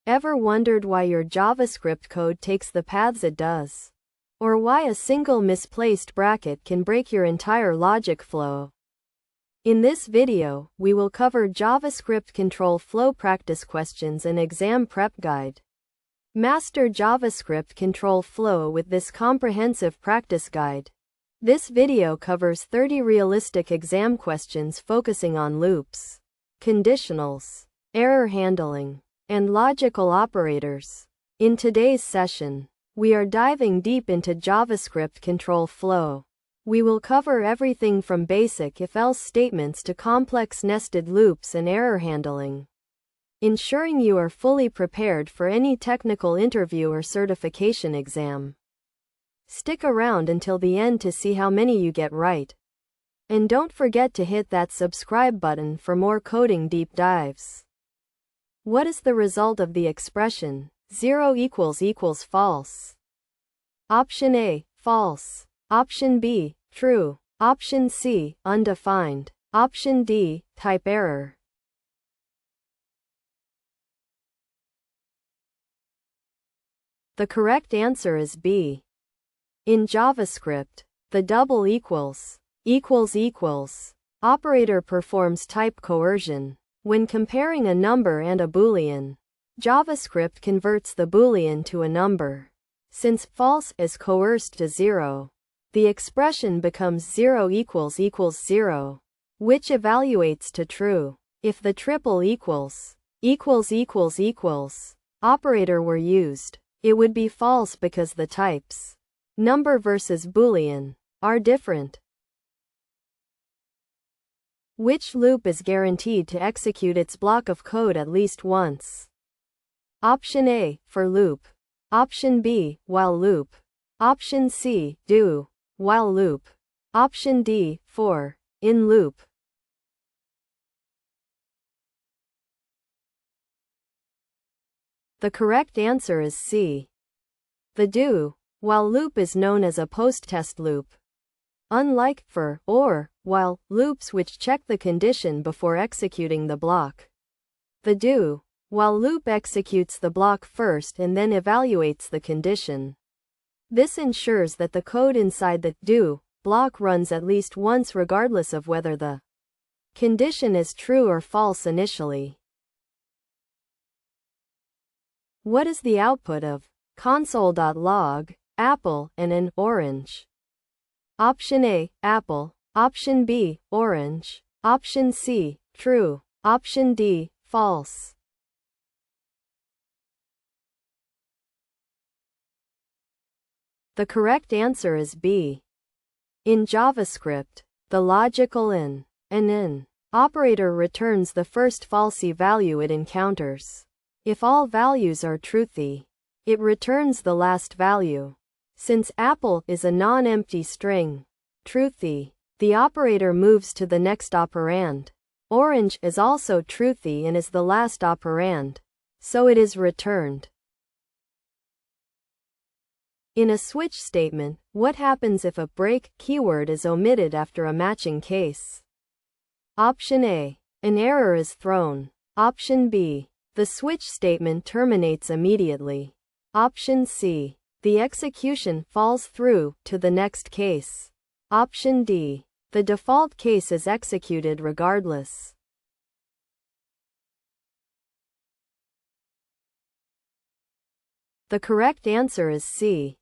Ever wondered why your JavaScript code takes the paths it does? Or why a single misplaced bracket can break your entire logic flow? In this video, we will cover JavaScript Control Flow practice questions and exam prep guide. Master JavaScript Control Flow with this comprehensive practice guide. This video covers 30 realistic exam questions focusing on loops, conditionals, error handling, and logical operators. In today's session, we are diving deep into JavaScript Control Flow. We will cover everything from basic if-else statements to complex nested loops and error handling, ensuring you are fully prepared for any technical interview or certification exam. Stick around until the end to see how many you get right. And don't forget to hit that subscribe button for more coding deep dives. What is the result of the expression 0 == false? Option A, false. Option B, true. Option C, undefined. Option D, type error. The correct answer is B. In JavaScript, the double equals operator performs type coercion. When comparing a number and a Boolean, JavaScript converts the Boolean to a number. Since false is coerced to 0, the expression becomes 0 == 0, which evaluates to true. If the triple equals operator were used, it would be false because the types, number versus Boolean, are different. Which loop is guaranteed to execute its block of code at least once? Option A, for loop. Option B, while loop. Option C, do, while loop. Option D, for, in loop. The correct answer is C. The do, while loop is known as a post-test loop. Unlike for, or, while loops which check the condition before executing the block, the do, while loop executes the block first and then evaluates the condition. This ensures that the code inside the do block runs at least once regardless of whether the condition is true or false initially. What is the output of console.log, apple, and an orange? Option A, apple. Option B, orange. Option C, true. Option D, false. The correct answer is B. In JavaScript, the logical an operator returns the first falsy value it encounters. If all values are truthy, it returns the last value. Since apple is a non-empty string, truthy, the operator moves to the next operand. Orange is also truthy and is the last operand, so it is returned. In a switch statement, what happens if a break keyword is omitted after a matching case? Option A, an error is thrown. Option B, the switch statement terminates immediately. Option C, the execution falls through to the next case. Option D, the default case is executed regardless. The correct answer is C.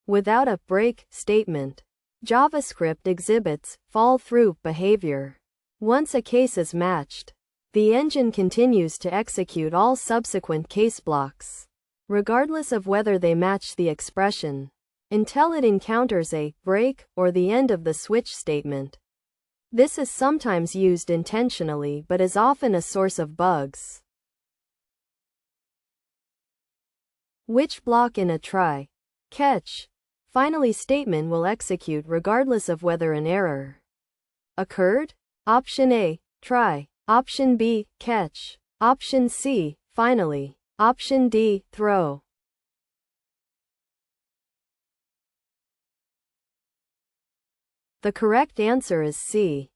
Without a break statement, JavaScript exhibits fall-through behavior. Once a case is matched, the engine continues to execute all subsequent case blocks, regardless of whether they match the expression, until it encounters a break or the end of the switch statement. This is sometimes used intentionally but is often a source of bugs. Which block in a try, catch, finally statement will execute regardless of whether an error occurred? Option A, try. Option B, catch. Option C, finally. Option D, throw. The correct answer is C.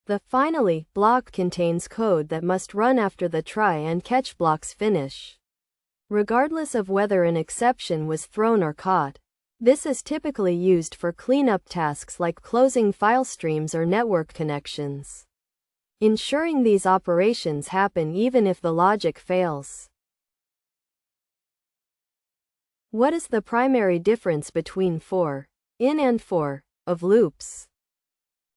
The finally block contains code that must run after the try and catch blocks finish. regardless of whether an exception was thrown or caught. This is typically used for cleanup tasks like closing file streams or network connections, ensuring these operations happen even if the logic fails. What is the primary difference between for in and for of loops?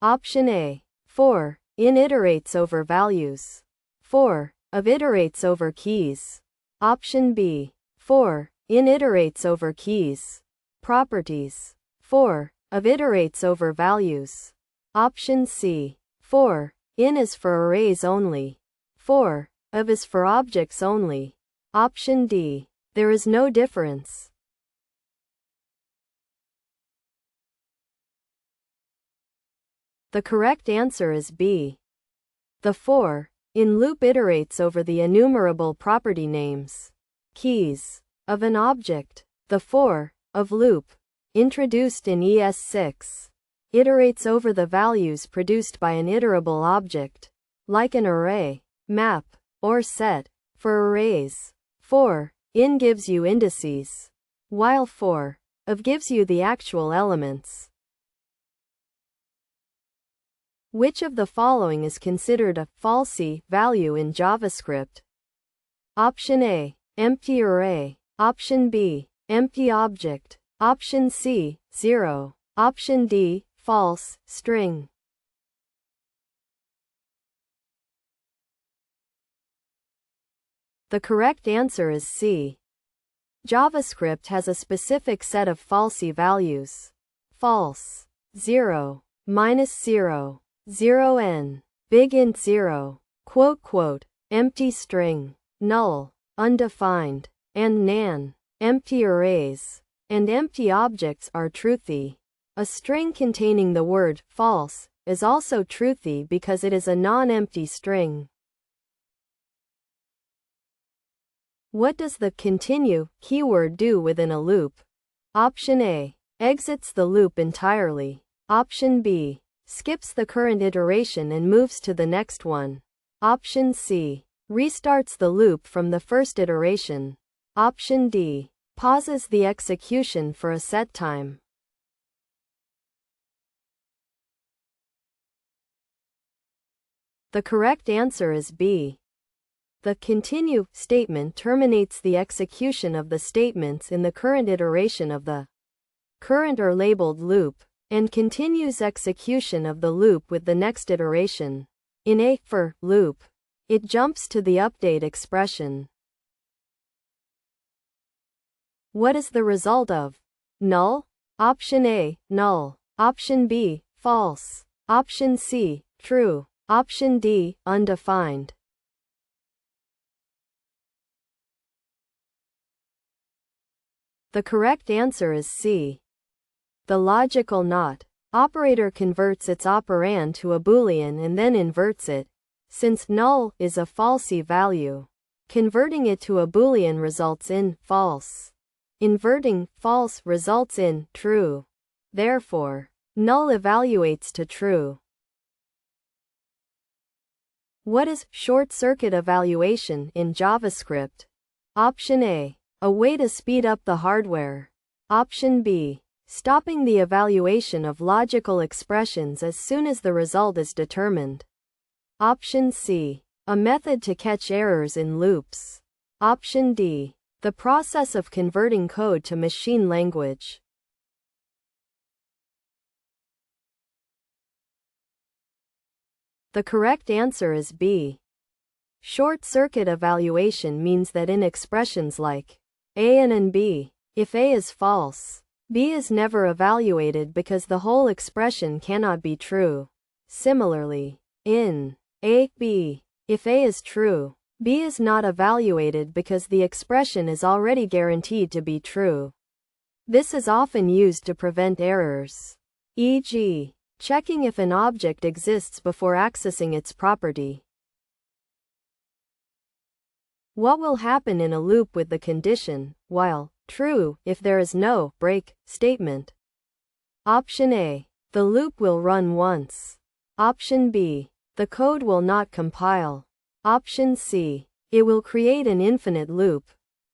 Option A. For in iterates over values. For of iterates over keys. Option B. For in iterates over keys. Properties. For of iterates over values. Option C. For in is for arrays only. For of is for objects only. Option D. There is no difference. The correct answer is B. The for in loop iterates over the enumerable property names, keys, of an object. The for of loop, introduced in ES6, iterates over the values produced by an iterable object, like an array, map, or set. For arrays, for in gives you indices, while for of gives you the actual elements. Which of the following is considered a falsy value in JavaScript? Option A. Empty array. Option B. Empty object. Option C. 0. Option D. False string. The correct answer is C. JavaScript has a specific set of falsy values. False, 0, -0, 0n, big int 0, quote, empty string, null, undefined, and nan. Empty arrays and empty objects are truthy. A string containing the word false is also truthy because it is a non-empty string. What does the continue keyword do within a loop? Option A. Exits the loop entirely. Option B. Skips the current iteration and moves to the next one. Option C. Restarts the loop from the first iteration. Option D. Pauses the execution for a set time. The correct answer is B. The continue statement terminates the execution of the statements in the current iteration of the current or labeled loop, and continues execution of the loop with the next iteration. In a for loop, it jumps to the update expression. What is the result of null? Option A, null. Option B, false. Option C, true. Option D, undefined. The correct answer is C. The logical NOT operator converts its operand to a boolean and then inverts it. Since null is a falsy value, converting it to a boolean results in false. Inverting false results in true. Therefore, null evaluates to true. What is short-circuit evaluation in JavaScript? Option A. A way to speed up the hardware. Option B. Stopping the evaluation of logical expressions as soon as the result is determined. Option C. A method to catch errors in loops. Option D. The process of converting code to machine language. The correct answer is B. Short-circuit evaluation means that in expressions like A and B, if A is false, B is never evaluated because the whole expression cannot be true. Similarly, in A, B, if A is true, B is not evaluated because the expression is already guaranteed to be true. This is often used to prevent errors, e.g., checking if an object exists before accessing its property. What will happen in a loop with the condition, while true, if there is no break statement? Option A. The loop will run once. Option B. The code will not compile. Option C. It will create an infinite loop.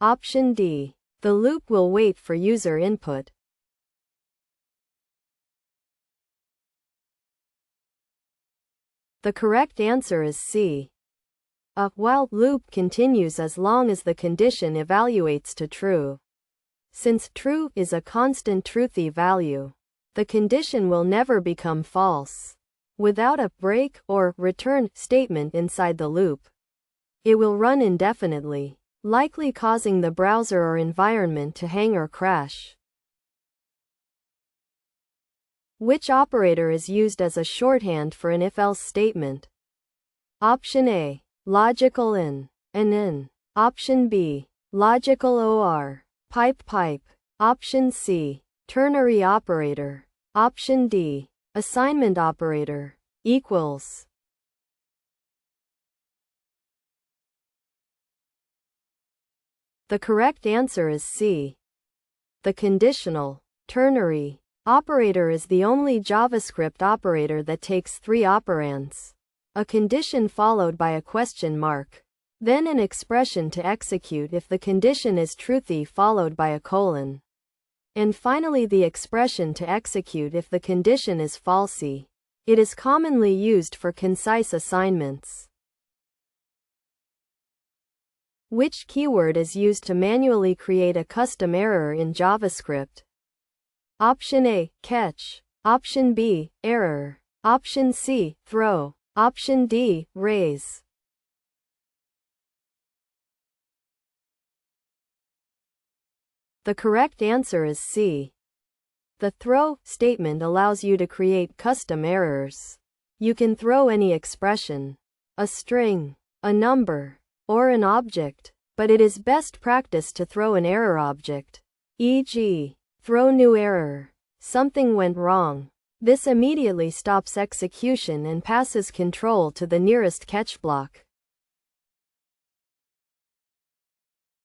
Option D. The loop will wait for user input. The correct answer is C. A while loop continues as long as the condition evaluates to true. Since true is a constant truthy value, the condition will never become false. Without a break or return statement inside the loop, it will run indefinitely, likely causing the browser or environment to hang or crash. Which operator is used as a shorthand for an if-else statement? Option A. Logical in, an in. Option B. Logical or, pipe pipe. Option C. Ternary operator. Option D. Assignment operator. Equals. The correct answer is C. The conditional, ternary operator is the only JavaScript operator that takes three operands: a condition followed by a question mark, then an expression to execute if the condition is truthy followed by a colon, and finally the expression to execute if the condition is falsy. It is commonly used for concise assignments. Which keyword is used to manually create a custom error in JavaScript? Option A. Catch. Option B. Error. Option C. Throw. Option D. Raise. The correct answer is C. The throw statement allows you to create custom errors. You can throw any expression, a string, a number, or an object, but it is best practice to throw an error object. E.g., throw new error. Something went wrong. This immediately stops execution and passes control to the nearest catch block.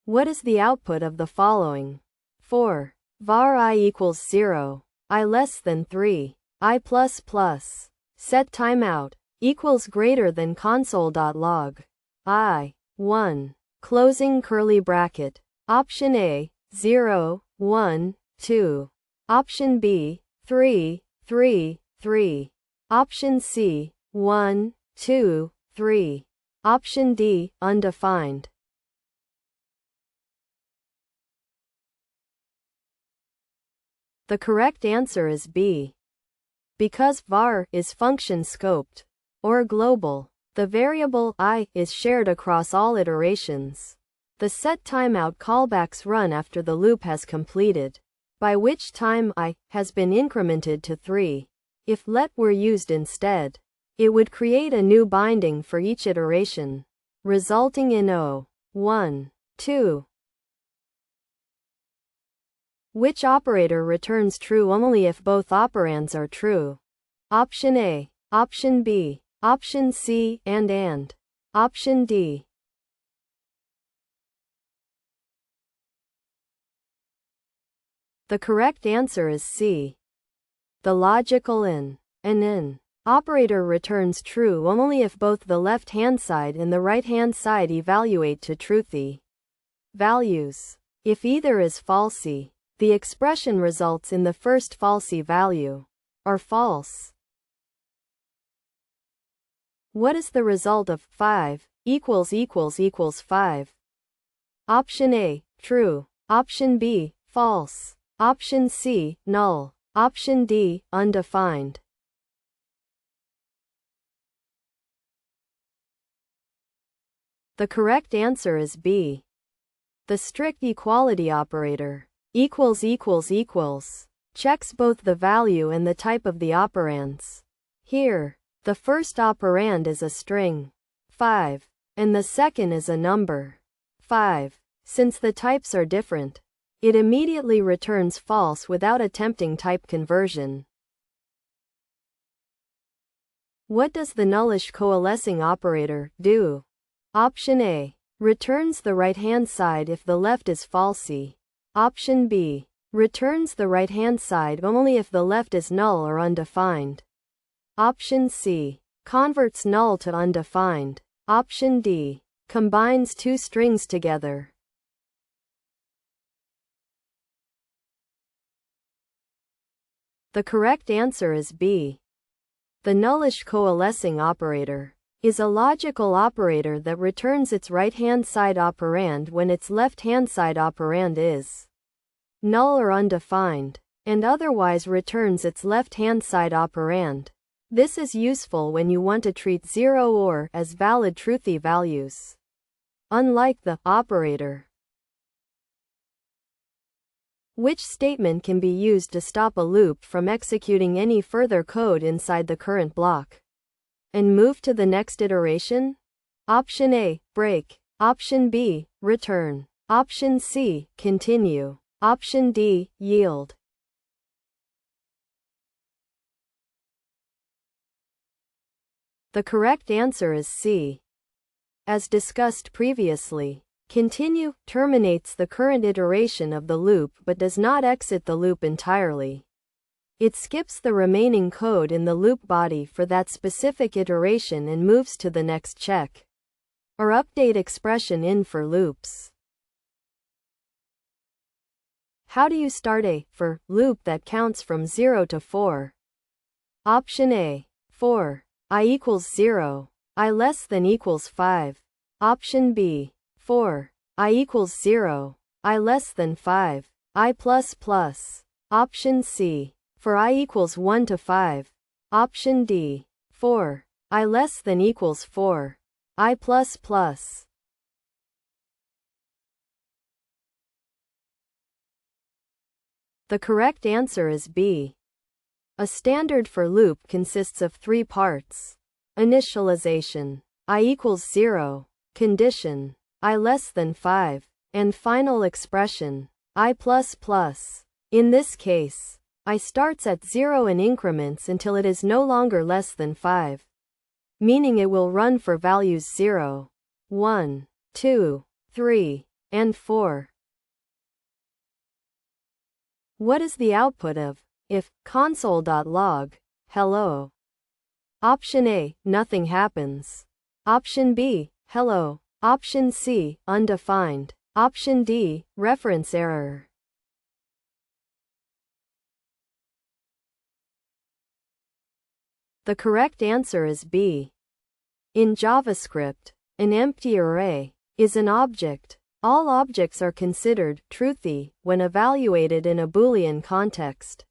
What is the output of the following? 4. Var I equals 0, I less than 3, I plus plus. Set timeout equals greater than console.log. I, 1. Closing curly bracket. Option A, 0, 1, 2. Option B, 3, 3, 3. Option C, 1, 2, 3. Option D, undefined. The correct answer is B. Because var is function scoped, or global, the variable I is shared across all iterations. The set timeout callbacks run after the loop has completed, by which time I has been incremented to 3. If let were used instead, it would create a new binding for each iteration, resulting in O, 1, 2. Which operator returns true only if both operands are true? Option A, Option B, Option C, and Option D. The correct answer is C. The logical in, an in operator returns true only if both the left-hand side and the right-hand side evaluate to truthy values. If either is falsy, the expression results in the first falsy value, or false. What is the result of 5 == 5? Option A, true. Option B, false. Option C, null. Option D, undefined. The correct answer is B. The strict equality operator, == checks both the value and the type of the operands. Here, the first operand is a string, 5, and the second is a number, 5. Since the types are different, it immediately returns false without attempting type conversion. What does the nullish coalescing operator do? Option A, returns the right-hand side if the left is falsy. Option B, returns the right-hand side only if the left is null or undefined. Option C, converts null to undefined. Option D, combines two strings together. The correct answer is B. The nullish coalescing operator is a logical operator that returns its right-hand side operand when its left-hand side operand is null or undefined, and otherwise returns its left-hand side operand. This is useful when you want to treat 0 or as valid truthy values. Unlike the operator, which statement can be used to stop a loop from executing any further code inside the current block and move to the next iteration? Option A, break. Option B, return. Option C, continue. Option D, yield. The correct answer is C. As discussed previously, continue terminates the current iteration of the loop but does not exit the loop entirely. It skips the remaining code in the loop body for that specific iteration and moves to the next check or update expression in for loops. How do you start a for loop that counts from 0 to 4? Option A, 4. I equals 0. I less than equals 5. Option B, 4. I equals 0. I less than 5. I plus plus. Option C, for I equals 1 to 5. Option D, 4. I less than equals 4. I plus plus. The correct answer is B. A standard for loop consists of 3 parts. Initialization, I equals 0, condition, I less than 5, and final expression, I plus plus. In this case, I starts at 0 in increments until it is no longer less than 5, meaning it will run for values 0, 1, 2, 3, and 4. What is the output of if console.log hello? Option A, nothing happens. Option B, hello. Option C, undefined. Option D, reference error. The correct answer is B. In JavaScript, an empty array is an object. All objects are considered truthy when evaluated in a Boolean context,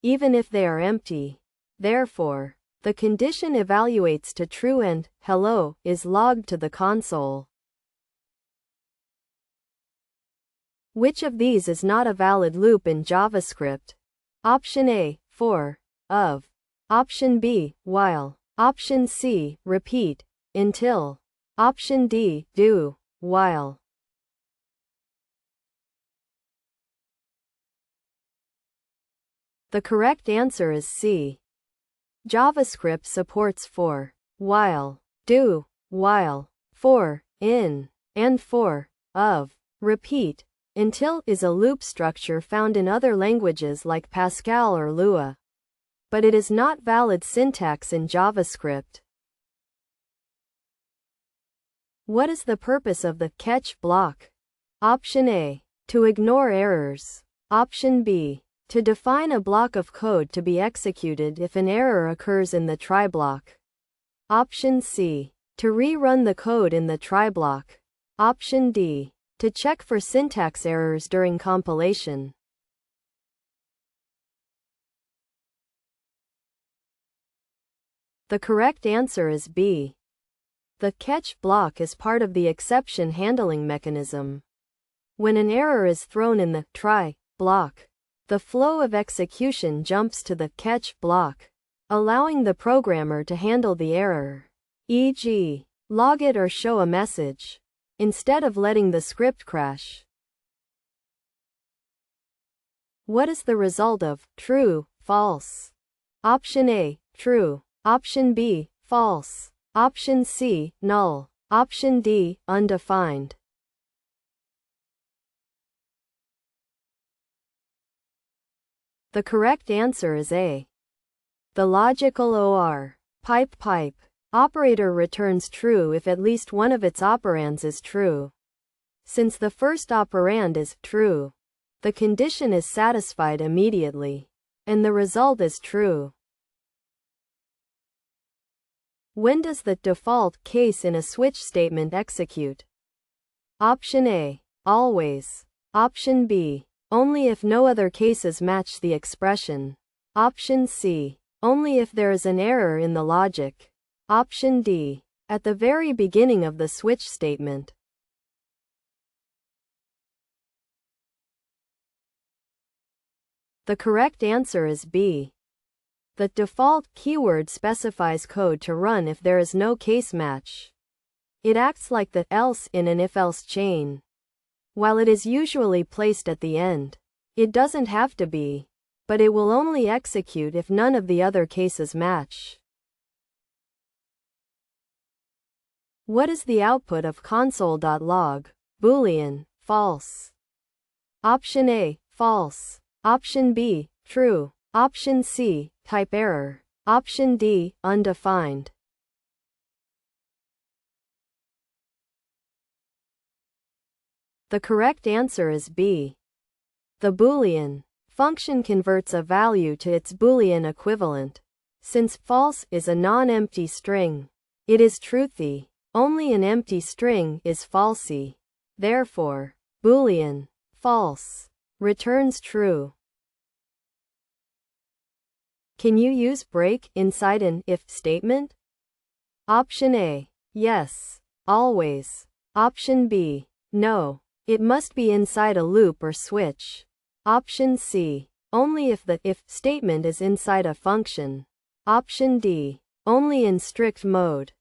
even if they are empty. Therefore, the condition evaluates to true and hello is logged to the console. Which of these is not a valid loop in JavaScript? Option A, for, of. Option B, while. Option C, repeat, until. Option D, do, while. The correct answer is C. JavaScript supports for, while, do, while, for, in, and for, of. Repeat, until is a loop structure found in other languages like Pascal or Lua, but it is not valid syntax in JavaScript. What is the purpose of the catch block? Option A, to ignore errors. Option B, to define a block of code to be executed if an error occurs in the try block. Option C, to rerun the code in the try block. Option D, to check for syntax errors during compilation. The correct answer is B. The catch block is part of the exception handling mechanism. When an error is thrown in the try block, the flow of execution jumps to the catch block, allowing the programmer to handle the error, e.g., log it or show a message, instead of letting the script crash. What is the result of true, false? Option A, true. Option B, false. Option C, null. Option D, undefined. The correct answer is A. The logical OR pipe operator returns true if at least one of its operands is true. Since the first operand is true, the condition is satisfied immediately. and the result is true. When does the default case in a switch statement execute? Option A, always. Option B, only if no other cases match the expression. Option C, only if there is an error in the logic. Option D, at the very beginning of the switch statement. The correct answer is B. The default keyword specifies code to run if there is no case match. It acts like the else in an if-else chain. While it is usually placed at the end, it doesn't have to be, but it will only execute if none of the other cases match. What is the output of console.log? Boolean, false. Option A, false. Option B, true. Option C, type error. Option D, undefined. The correct answer is B. The Boolean function converts a value to its Boolean equivalent. Since false is a non-empty string, it is truthy. Only an empty string is falsy. Therefore, Boolean false returns true. Can you use break inside an if statement? Option A, yes, always. Option B, no, it must be inside a loop or switch. Option C, only if the if statement is inside a function. Option D, only in strict mode.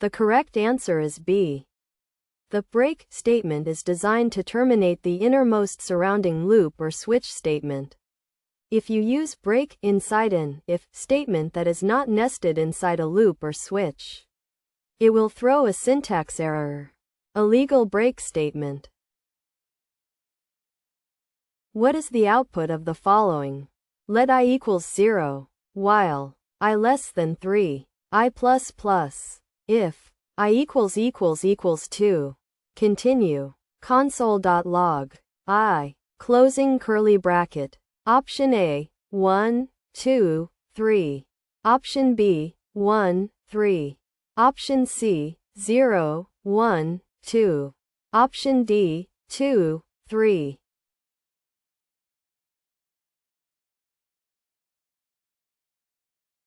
The correct answer is B. The break statement is designed to terminate the innermost surrounding loop or switch statement. If you use break inside an if statement that is not nested inside a loop or switch, it will throw a syntax error, a legal break statement. What is the output of the following? Let I equals 0, while I less than 3, I plus plus, if I equals 2. Continue. Console.log. I, closing curly bracket. Option A, 1, 2, 3. Option B, 1, 3. Option C, 0, 1, 2. Option D, 2, 3.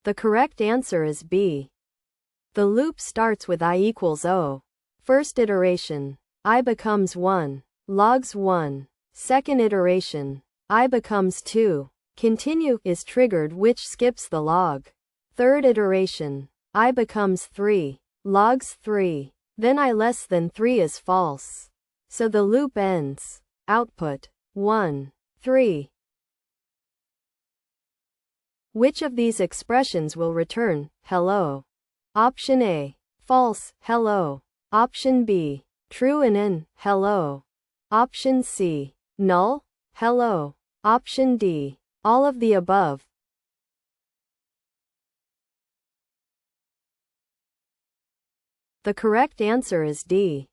The correct answer is B. The loop starts with I equals 0. First iteration, I becomes 1, logs 1. Second iteration, I becomes 2. Continue is triggered, which skips the log. Third iteration, I becomes 3, logs 3. Then I less than 3 is false. So the loop ends. Output 1, 3. Which of these expressions will return hello? Option A, false, hello. Option B, true and an, hello. Option C, null, hello. Option D, all of the above. The correct answer is D.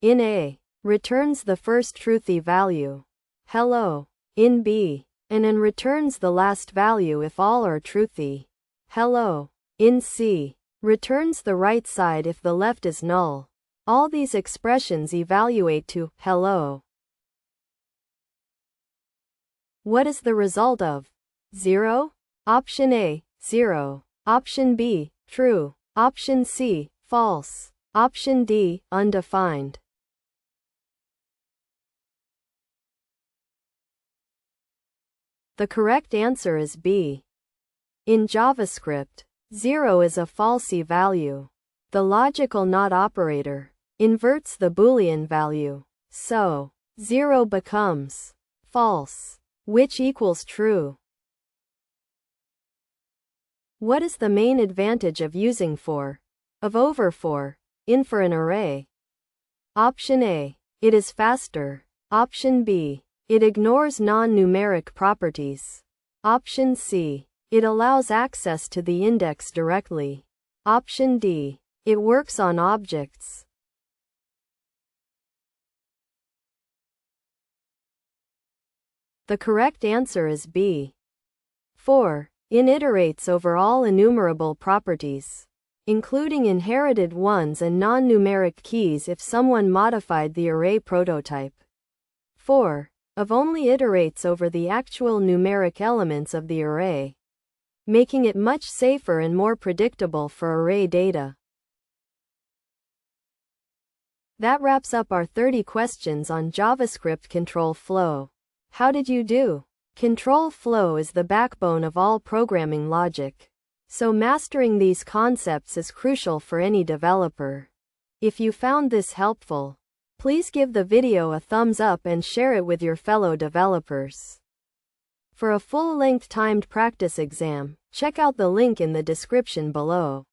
In A, returns the first truthy value, hello. In B, and returns the last value if all are truthy, hello. In C, returns the right side if the left is null. All these expressions evaluate to hello. What is the result of 0? Option A, 0. Option B, true. Option C, false. Option D, undefined. The correct answer is B. In JavaScript, 0 is a falsy value. The logical not operator inverts the Boolean value. So, 0 becomes false, which equals true. What is the main advantage of using for, of over for, in for an array? Option A, it is faster. Option B, it ignores non-numeric properties. Option C, it allows access to the index directly. Option D, it works on objects. The correct answer is B. 4. In iterates over all enumerable properties, including inherited ones and non-numeric keys if someone modified the array prototype. 4. Of only iterates over the actual numeric elements of the array, making it much safer and more predictable for array data. That wraps up our 30 questions on JavaScript Control Flow. How did you do? Control flow is the backbone of all programming logic, so mastering these concepts is crucial for any developer. If you found this helpful, please give the video a thumbs up and share it with your fellow developers. For a full-length timed practice exam, check out the link in the description below.